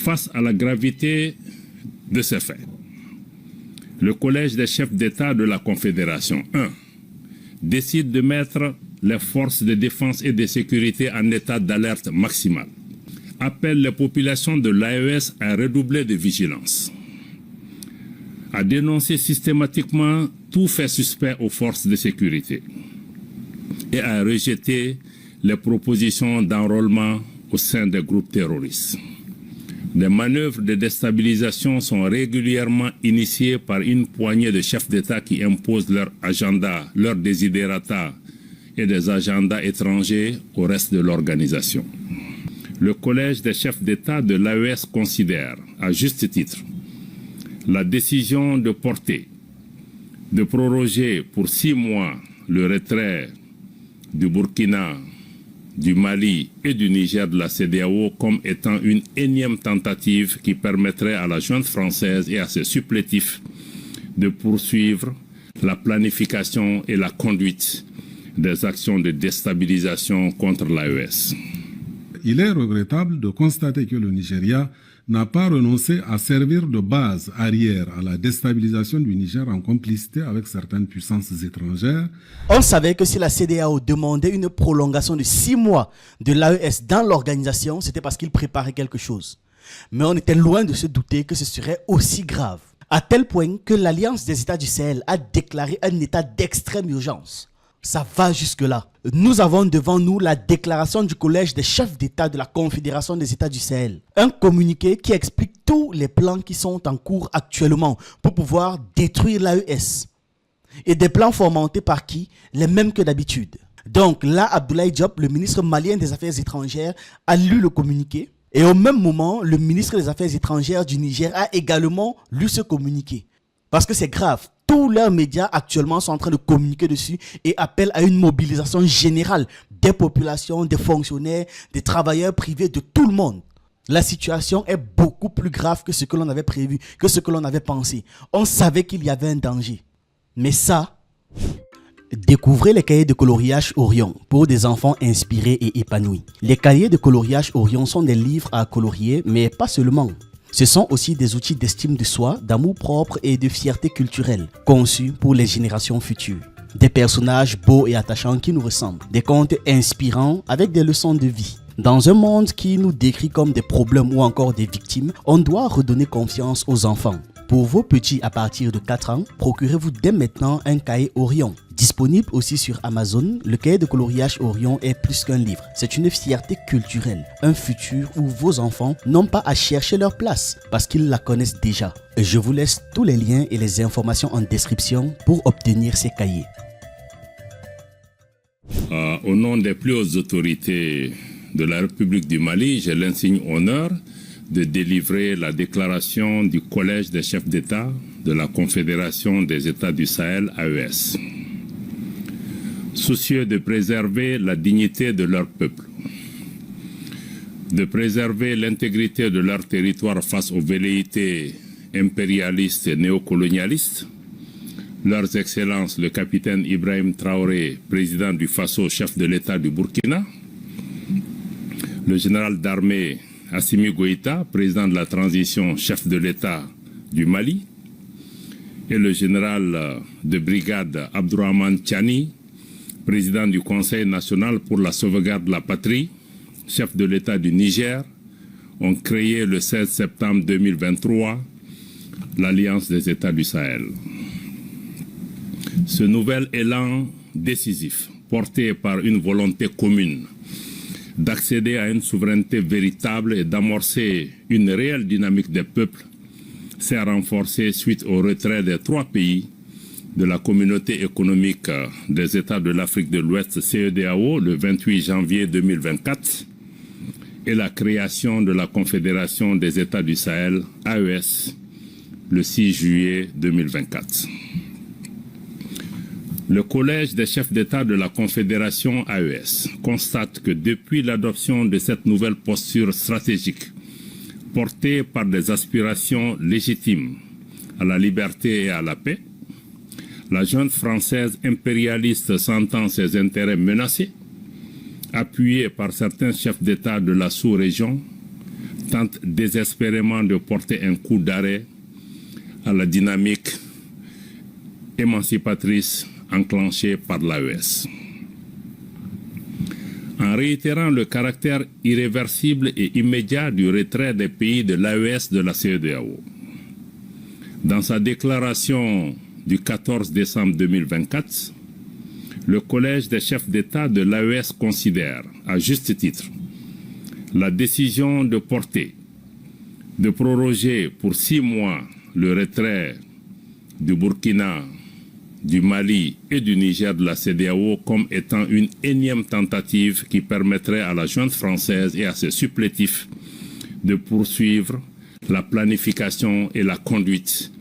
Face à la gravité de ces faits, le Collège des chefs d'État de la Confédération 1 décide de mettre les forces de défense et de sécurité en état d'alerte maximale, appelle les populations de l'AES à redoubler de vigilance, à dénoncer systématiquement tout fait suspect aux forces de sécurité et à rejeter les propositions d'enrôlement au sein des groupes terroristes. Des manœuvres de déstabilisation sont régulièrement initiées par une poignée de chefs d'État qui imposent leur agenda, leurs desiderata et des agendas étrangers au reste de l'organisation. Le Collège des chefs d'État de l'AES considère, à juste titre, la décision de proroger pour 6 mois le retrait du Burkina, du Mali et du Niger de la CEDEAO comme étant une énième tentative qui permettrait à la junte française et à ses supplétifs de poursuivre la planification et la conduite des actions de déstabilisation contre l'AES. Il est regrettable de constater que le Nigeria n'a pas renoncé à servir de base arrière à la déstabilisation du Niger en complicité avec certaines puissances étrangères. On savait que si la CEDEAO demandait une prolongation de 6 mois de l'AES dans l'organisation, c'était parce qu'il préparait quelque chose. Mais on était loin de se douter que ce serait aussi grave. À tel point que l'Alliance des États du Sahel a déclaré un état d'extrême urgence. Ça va jusque-là. Nous avons devant nous la déclaration du Collège des chefs d'État de la Confédération des États du Sahel. Un communiqué qui explique tous les plans qui sont en cours actuellement pour pouvoir détruire l'AES. Et des plans fomentés par qui? Les mêmes que d'habitude. Donc là, Abdoulaye Diop, le ministre malien des Affaires étrangères, a lu le communiqué. Et au même moment, le ministre des Affaires étrangères du Niger a également lu ce communiqué. Parce que c'est grave. Tous leurs médias actuellement sont en train de communiquer dessus et appellent à une mobilisation générale des populations, des fonctionnaires, des travailleurs privés, de tout le monde. La situation est beaucoup plus grave que ce que l'on avait prévu, que ce que l'on avait pensé. On savait qu'il y avait un danger. Mais ça, découvrez les cahiers de coloriage Orion pour des enfants inspirés et épanouis. Les cahiers de coloriage Orion sont des livres à colorier, mais pas seulement. Ce sont aussi des outils d'estime de soi, d'amour propre et de fierté culturelle, conçus pour les générations futures. Des personnages beaux et attachants qui nous ressemblent, des contes inspirants avec des leçons de vie. Dans un monde qui nous décrit comme des problèmes ou encore des victimes, on doit redonner confiance aux enfants. Pour vos petits à partir de 4 ans, procurez-vous dès maintenant un cahier Orion. Disponible aussi sur Amazon, le cahier de coloriage Orion est plus qu'un livre. C'est une fierté culturelle, un futur où vos enfants n'ont pas à chercher leur place parce qu'ils la connaissent déjà. Je vous laisse tous les liens et les informations en description pour obtenir ces cahiers. Au nom des plus hautes autorités de la République du Mali, j'ai l'insigne honneur de délivrer la déclaration du Collège des chefs d'État de la Confédération des États du Sahel, AES. Soucieux de préserver la dignité de leur peuple, de préserver l'intégrité de leur territoire face aux velléités impérialistes et néocolonialistes, leurs excellences le capitaine Ibrahim Traoré, président du Faso, chef de l'État du Burkina, le général d'armée Assimi Goïta, président de la transition, chef de l'État du Mali, et le général de brigade Abdourahmane Tiani, président du Conseil national pour la sauvegarde de la patrie, chef de l'État du Niger, ont créé le 16 septembre 2023 l'Alliance des États du Sahel. Ce nouvel élan décisif, porté par une volonté commune d'accéder à une souveraineté véritable et d'amorcer une réelle dynamique des peuples, s'est renforcé suite au retrait des 3 pays de la communauté économique des États de l'Afrique de l'Ouest, CEDEAO, le 28 janvier 2024, et la création de la Confédération des États du Sahel, AES, le 6 juillet 2024. Le Collège des chefs d'État de la Confédération AES constate que depuis l'adoption de cette nouvelle posture stratégique, portée par des aspirations légitimes à la liberté et à la paix, la junte française impérialiste sentant ses intérêts menacés, appuyée par certains chefs d'État de la sous-région, tente désespérément de porter un coup d'arrêt à la dynamique émancipatrice enclenchée par l'AES. En réitérant le caractère irréversible et immédiat du retrait des pays de l'AES de la CEDEAO, dans sa déclaration du 14 décembre 2024, le Collège des chefs d'État de l'AES considère, à juste titre, la décision de proroger pour 6 mois le retrait du Burkina, du Mali et du Niger de la CEDEAO comme étant une énième tentative qui permettrait à la junte française et à ses supplétifs de poursuivre la planification et la conduite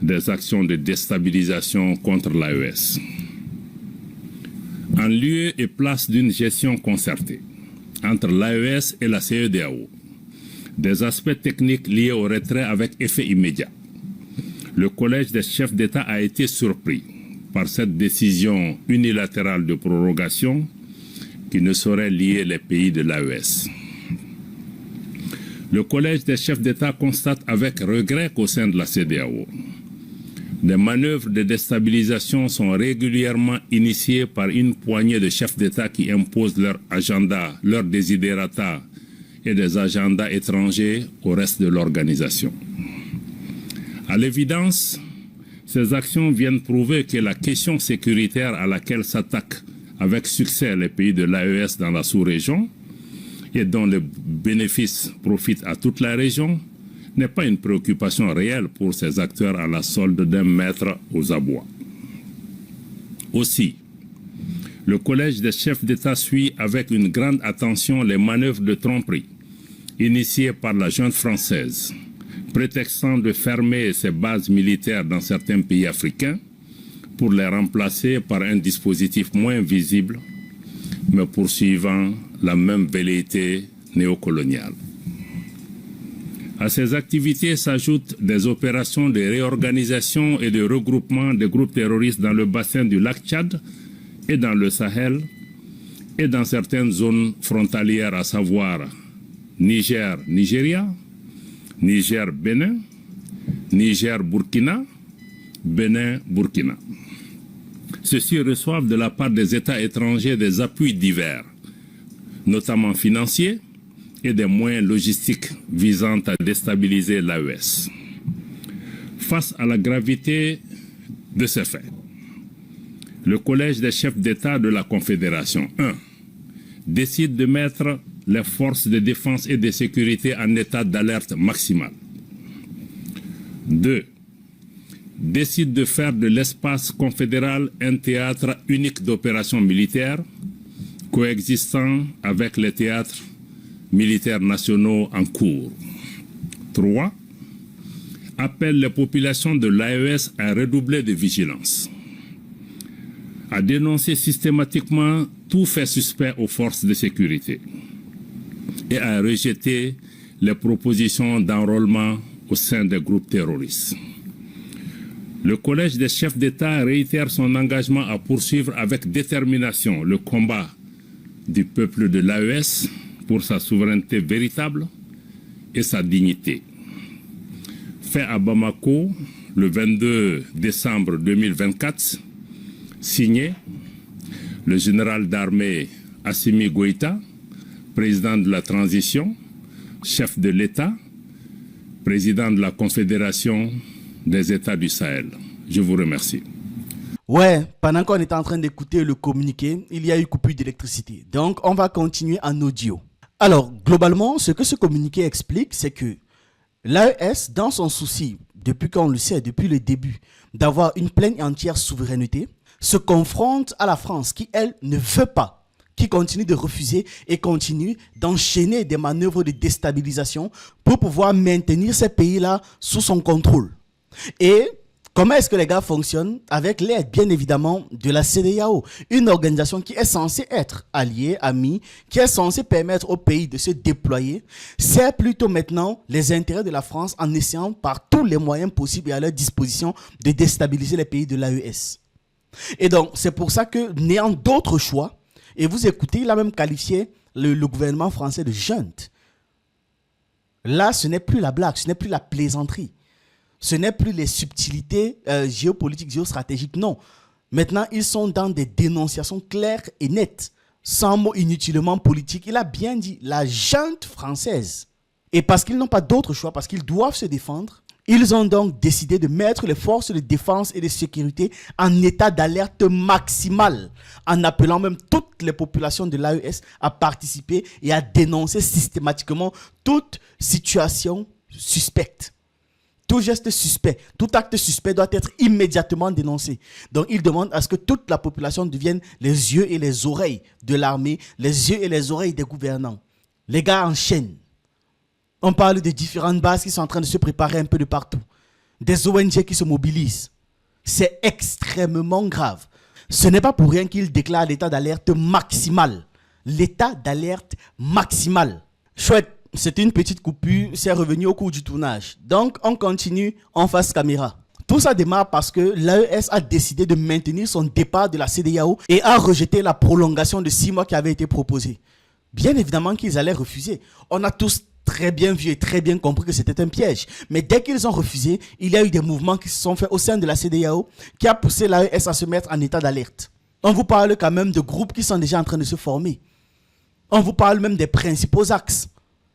des actions de déstabilisation contre l'AES. En lieu et place d'une gestion concertée entre l'AES et la CEDEAO, des aspects techniques liés au retrait avec effet immédiat, le Collège des chefs d'État a été surpris par cette décision unilatérale de prorogation qui ne saurait lier les pays de l'AES. Le Collège des chefs d'État constate avec regret qu'au sein de la CEDEAO, des manœuvres de déstabilisation sont régulièrement initiées par une poignée de chefs d'État qui imposent leur agenda, leurs desiderata et des agendas étrangers au reste de l'organisation. À l'évidence, ces actions viennent prouver que la question sécuritaire à laquelle s'attaquent avec succès les pays de l'AES dans la sous-région et dont les bénéfices profitent à toute la région n'est pas une préoccupation réelle pour ces acteurs à la solde d'un maître aux abois. Aussi, le Collège des chefs d'État suit avec une grande attention les manœuvres de tromperie initiées par la junte française, prétextant de fermer ses bases militaires dans certains pays africains pour les remplacer par un dispositif moins visible, mais poursuivant la même velléité néocoloniale. À ces activités s'ajoutent des opérations de réorganisation et de regroupement des groupes terroristes dans le bassin du lac Tchad et dans le Sahel et dans certaines zones frontalières, à savoir Niger-Nigeria, Niger-Bénin, Niger-Burkina, Bénin-Burkina. Ceux-ci reçoivent de la part des États étrangers des appuis divers, notamment financiers, et des moyens logistiques visant à déstabiliser l'AES. Face à la gravité de ces faits, le Collège des chefs d'État de la Confédération 1 décide de mettre les forces de défense et de sécurité en état d'alerte maximale. 2. Décide de faire de l'espace confédéral un théâtre unique d'opérations militaires, coexistant avec les théâtres militaires nationaux en cours. 3. Appelle les populations de l'AES à redoubler de vigilance, à dénoncer systématiquement tout fait suspect aux forces de sécurité et à rejeter les propositions d'enrôlement au sein des groupes terroristes. Le Collège des chefs d'État réitère son engagement à poursuivre avec détermination le combat du peuple de l'AES pour sa souveraineté véritable et sa dignité. Fait à Bamako le 22 décembre 2024, signé le général d'armée Assimi Goïta, président de la transition, chef de l'État, président de la Confédération des États du Sahel. Je vous remercie. Ouais, pendant qu'on était en train d'écouter le communiqué, il y a eu coupure d'électricité. Donc, on va continuer en audio. Alors, globalement, ce que ce communiqué explique, c'est que l'AES, dans son souci, depuis qu'on le sait, depuis le début, d'avoir une pleine et entière souveraineté, se confronte à la France qui, elle, ne veut pas, qui continue de refuser et continue d'enchaîner des manœuvres de déstabilisation pour pouvoir maintenir ces pays-là sous son contrôle. Et comment est-ce que les gars fonctionnent? Avec l'aide, bien évidemment, de la CEDEAO, une organisation qui est censée être alliée, amie, qui est censée permettre au pays de se déployer. C'est plutôt maintenant les intérêts de la France en essayant par tous les moyens possibles et à leur disposition de déstabiliser les pays de l'AES. Et donc, c'est pour ça que, n'ayant d'autres choix, et vous écoutez, il a même qualifié le gouvernement français de junte. Là, ce n'est plus la blague, ce n'est plus la plaisanterie. Ce n'est plus les subtilités géopolitiques, géostratégiques, non. Maintenant, ils sont dans des dénonciations claires et nettes, sans mots inutilement politiques. Il a bien dit, la junte française. Et parce qu'ils n'ont pas d'autre choix, parce qu'ils doivent se défendre, ils ont donc décidé de mettre les forces de défense et de sécurité en état d'alerte maximale, en appelant même toutes les populations de l'AES à participer et à dénoncer systématiquement toute situation suspecte. Tout geste suspect, tout acte suspect doit être immédiatement dénoncé. Donc, il demande à ce que toute la population devienne les yeux et les oreilles de l'armée, les yeux et les oreilles des gouvernants. Les gars enchaînent. On parle de différentes bases qui sont en train de se préparer un peu de partout. Des ONG qui se mobilisent. C'est extrêmement grave. Ce n'est pas pour rien qu'il déclare l'état d'alerte maximal. L'état d'alerte maximal. Chouette. C'était une petite coupure, c'est revenu au cours du tournage. Donc, on continue en face caméra. Tout ça démarre parce que l'AES a décidé de maintenir son départ de la CEDEAO et a rejeté la prolongation de 6 mois qui avait été proposée. Bien évidemment qu'ils allaient refuser. On a tous très bien vu et très bien compris que c'était un piège. Mais dès qu'ils ont refusé, il y a eu des mouvements qui se sont faits au sein de la CEDEAO qui a poussé l'AES à se mettre en état d'alerte. On vous parle quand même de groupes qui sont déjà en train de se former. On vous parle même des principaux axes.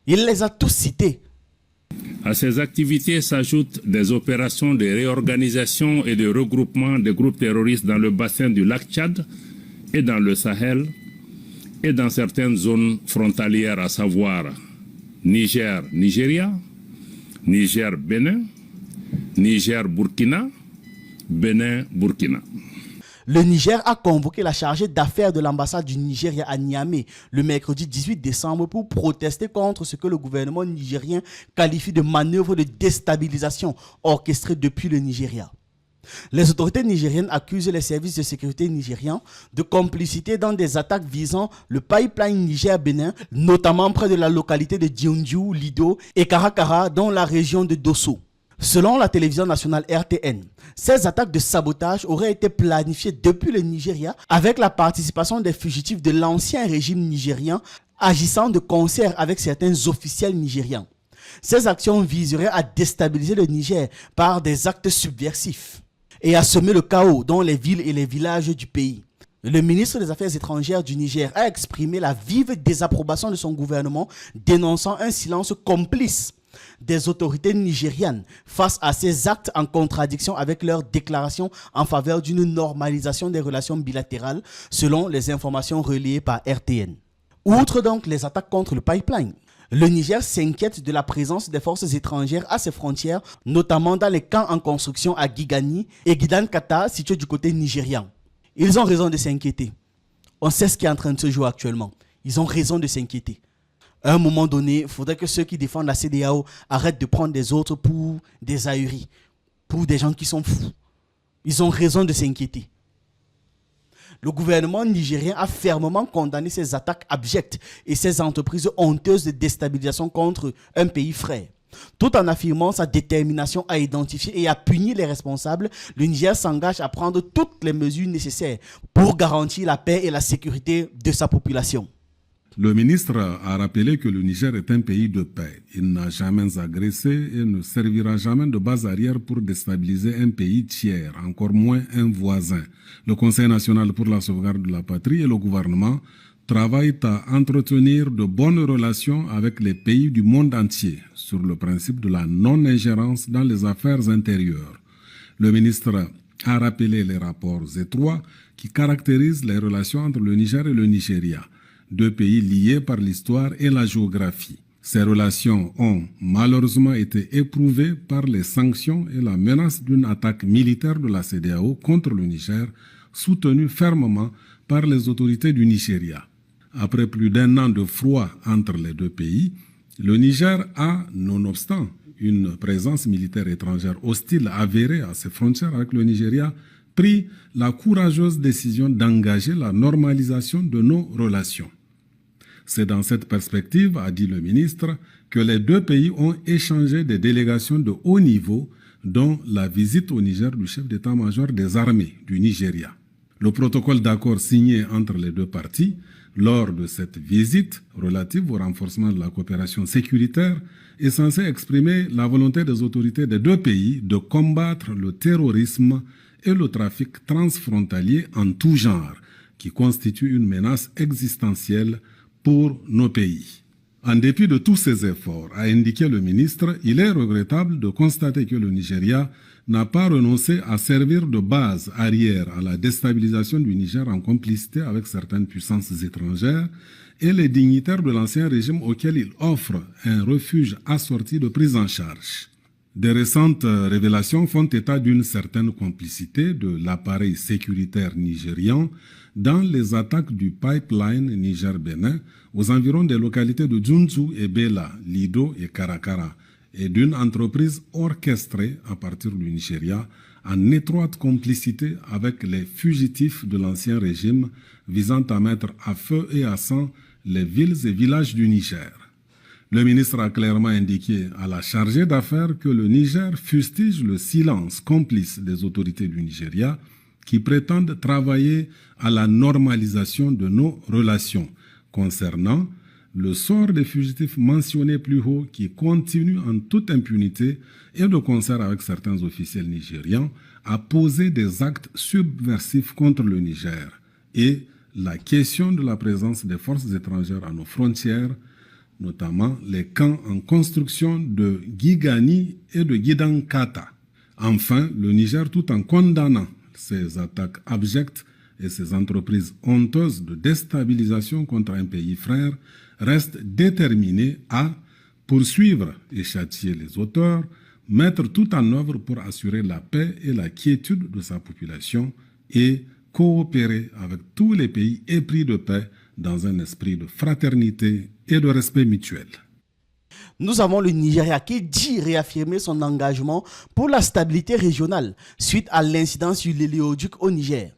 Il les a tous cités. À ces activités s'ajoutent des opérations de réorganisation et de regroupement des groupes terroristes dans le bassin du lac Tchad et dans le Sahel et dans certaines zones frontalières, à savoir Niger-Nigeria, Niger-Bénin, Niger-Burkina, Bénin-Burkina. Le Niger a convoqué la chargée d'affaires de l'ambassade du Nigeria à Niamey le mercredi 18 décembre pour protester contre ce que le gouvernement nigérien qualifie de manœuvre de déstabilisation orchestrée depuis le Nigeria. Les autorités nigériennes accusent les services de sécurité nigérians de complicité dans des attaques visant le pipeline Niger-Bénin, notamment près de la localité de Diondjou, Lido et Karakara dans la région de Dosso. Selon la télévision nationale RTN, ces attaques de sabotage auraient été planifiées depuis le Nigeria avec la participation des fugitifs de l'ancien régime nigérien agissant de concert avec certains officiels nigérians. Ces actions viseraient à déstabiliser le Niger par des actes subversifs et à semer le chaos dans les villes et les villages du pays. Le ministre des Affaires étrangères du Niger a exprimé la vive désapprobation de son gouvernement, dénonçant un silence complice des autorités nigérianes face à ces actes en contradiction avec leurs déclarations en faveur d'une normalisation des relations bilatérales, selon les informations relayées par RTN. Outre donc les attaques contre le pipeline, le Niger s'inquiète de la présence des forces étrangères à ses frontières, notamment dans les camps en construction à Gigani et Gidankata, situés du côté nigérian. Ils ont raison de s'inquiéter. On sait ce qui est en train de se jouer actuellement. Ils ont raison de s'inquiéter. À un moment donné, il faudrait que ceux qui défendent la CEDEAO arrêtent de prendre des autres pour des ahuris, pour des gens qui sont fous. Ils ont raison de s'inquiéter. Le gouvernement nigérien a fermement condamné ces attaques abjectes et ces entreprises honteuses de déstabilisation contre un pays frère. Tout en affirmant sa détermination à identifier et à punir les responsables, le Niger s'engage à prendre toutes les mesures nécessaires pour garantir la paix et la sécurité de sa population. Le ministre a rappelé que le Niger est un pays de paix. Il n'a jamais agressé et ne servira jamais de base arrière pour déstabiliser un pays tiers, encore moins un voisin. Le Conseil national pour la sauvegarde de la patrie et le gouvernement travaillent à entretenir de bonnes relations avec les pays du monde entier sur le principe de la non-ingérence dans les affaires intérieures. Le ministre a rappelé les rapports étroits qui caractérisent les relations entre le Niger et le Nigeria, deux pays liés par l'histoire et la géographie. Ces relations ont malheureusement été éprouvées par les sanctions et la menace d'une attaque militaire de la CEDEAO contre le Niger, soutenue fermement par les autorités du Nigeria. Après plus d'1 an de froid entre les deux pays, le Niger a, nonobstant une présence militaire étrangère hostile avérée à ses frontières avec le Nigeria, pris la courageuse décision d'engager la normalisation de nos relations. C'est dans cette perspective, a dit le ministre, que les deux pays ont échangé des délégations de haut niveau, dont la visite au Niger du chef d'état-major des armées du Nigeria. Le protocole d'accord signé entre les deux parties Lors de cette visite relative au renforcement de la coopération sécuritaire, est censé exprimer la volonté des autorités des deux pays de combattre le terrorisme et le trafic transfrontalier en tout genre, qui constitue une menace existentielle pour nos pays. En dépit de tous ces efforts, a indiqué le ministre, il est regrettable de constater que le Nigeria n'a pas renoncé à servir de base arrière à la déstabilisation du Niger en complicité avec certaines puissances étrangères et les dignitaires de l'ancien régime auxquels il offre un refuge assorti de prise en charge. Des récentes révélations font état d'une certaine complicité de l'appareil sécuritaire nigérian dans les attaques du pipeline Niger-Bénin aux environs des localités de Djounzou et Bela, Lido et Karakara, et d'une entreprise orchestrée à partir du Nigeria en étroite complicité avec les fugitifs de l'ancien régime visant à mettre à feu et à sang les villes et villages du Niger. Le ministre a clairement indiqué à la chargée d'affaires que le Niger fustige le silence complice des autorités du Nigeria qui prétendent travailler à la normalisation de nos relations concernant le sort des fugitifs mentionnés plus haut qui continuent en toute impunité et de concert avec certains officiels nigérians à poser des actes subversifs contre le Niger et la question de la présence des forces étrangères à nos frontières, notamment les camps en construction de Gigani et de Gidankata. Enfin, le Niger, tout en condamnant ces attaques abjectes et ces entreprises honteuses de déstabilisation contre un pays frère, reste déterminé à poursuivre et châtier les auteurs, mettre tout en œuvre pour assurer la paix et la quiétude de sa population et coopérer avec tous les pays épris de paix dans un esprit de fraternité et de respect mutuel. Nous avons le Nigeria qui dit réaffirmer son engagement pour la stabilité régionale suite à l'incident sur l'hélicoduc au Niger.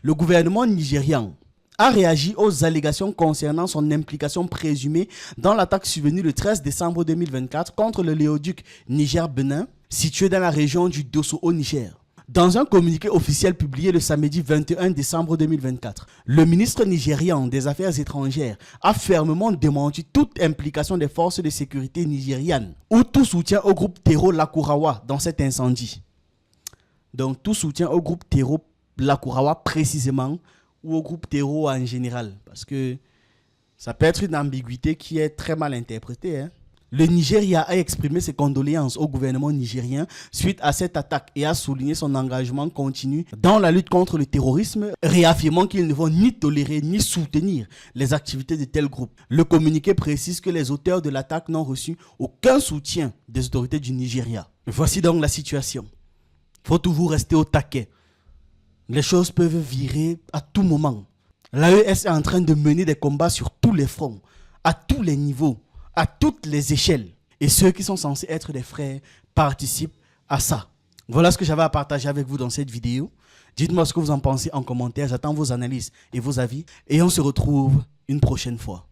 Le gouvernement nigérian a réagi aux allégations concernant son implication présumée dans l'attaque survenue le 13 décembre 2024 contre le léoduc Niger-Benin, situé dans la région du Dosso au Niger. Dans un communiqué officiel publié le samedi 21 décembre 2024, le ministre nigérian des Affaires étrangères a fermement démenti toute implication des forces de sécurité nigérianes ou tout soutien au groupe Terreau Lakurawa dans cet incendie. Donc tout soutien au groupe Terreau Lakurawa précisément ou au groupe Terreau en général, parce que ça peut être une ambiguïté qui est très mal interprétée, hein. Le Nigeria a exprimé ses condoléances au gouvernement nigérien suite à cette attaque et a souligné son engagement continu dans la lutte contre le terrorisme, réaffirmant qu'ils ne vont ni tolérer ni soutenir les activités de tels groupes. Le communiqué précise que les auteurs de l'attaque n'ont reçu aucun soutien des autorités du Nigeria. Voici donc la situation. Il faut toujours rester au taquet. Les choses peuvent virer à tout moment. L'AES est en train de mener des combats sur tous les fronts, à tous les niveaux, à toutes les échelles. Et ceux qui sont censés être des frères participent à ça. Voilà ce que j'avais à partager avec vous dans cette vidéo. Dites-moi ce que vous en pensez en commentaire. J'attends vos analyses et vos avis. Et on se retrouve une prochaine fois.